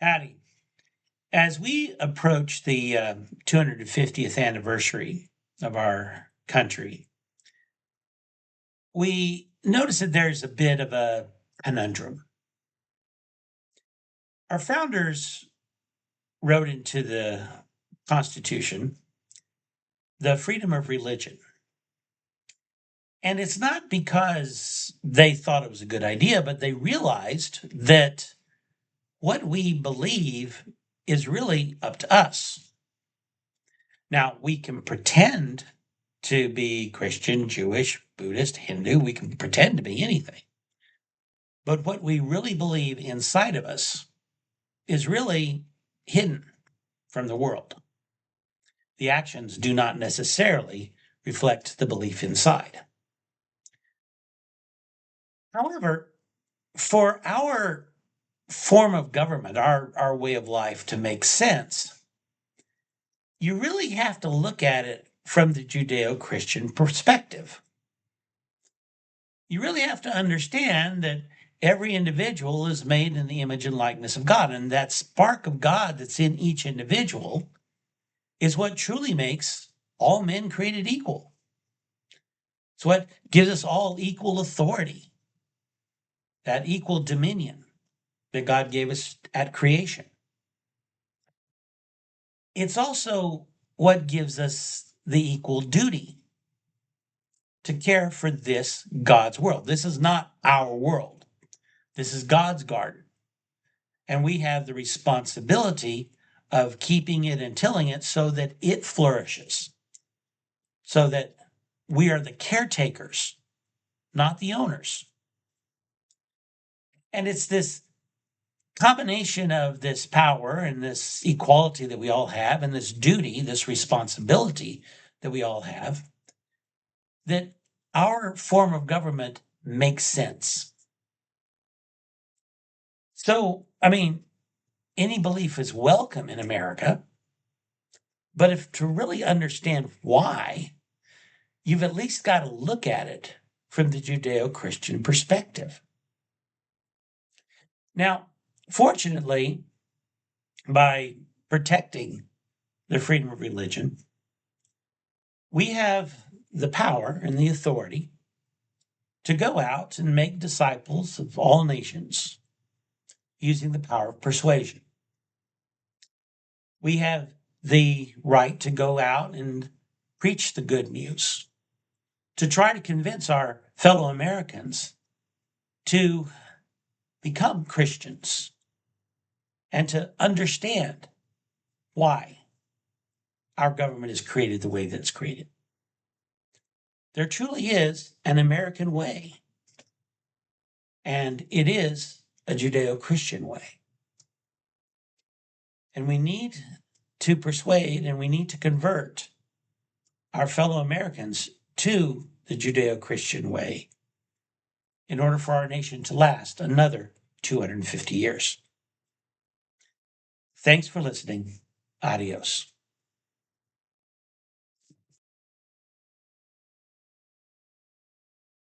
Howdy. As we approach the 250th anniversary of our country, we notice that there's a bit of a conundrum. Our founders wrote into the Constitution the freedom of religion. And it's not because they thought it was a good idea, but they realized that what we believe is really up to us. Now, we can pretend to be Christian, Jewish, Buddhist, Hindu. We can pretend to be anything. But what we really believe inside of us is really hidden from the world. The actions do not necessarily reflect the belief inside. However, for our form of government, our way of life to make sense, you really have to look at it from the Judeo Christian perspective. You really have to understand that every individual is made in the image and likeness of God. And that spark of God that's in each individual is what truly makes all men created equal. It's what gives us all equal authority, that equal dominion that God gave us at creation. It's also what gives us the equal duty to care for this God's world. This is not our world. This is God's garden. And we have the responsibility of keeping it and tilling it so that it flourishes, so that we are the caretakers, not the owners. And it's this combination of this power and this equality that we all have, and this duty, this responsibility that we all have, that our form of government makes sense. So, any belief is welcome in America, but if to really understand why, you've at least got to look at it from the Judeo-Christian perspective. Now, fortunately, by protecting the freedom of religion, we have the power and the authority to go out and make disciples of all nations using the power of persuasion. We have the right to go out and preach the good news, to try to convince our fellow Americans to become Christians and to understand why our government is created the way that it's created. There truly is an American way, and it is a Judeo-Christian way. And we need to persuade and we need to convert our fellow Americans to the Judeo-Christian way in order for our nation to last another 250 years. Thanks for listening. Adios.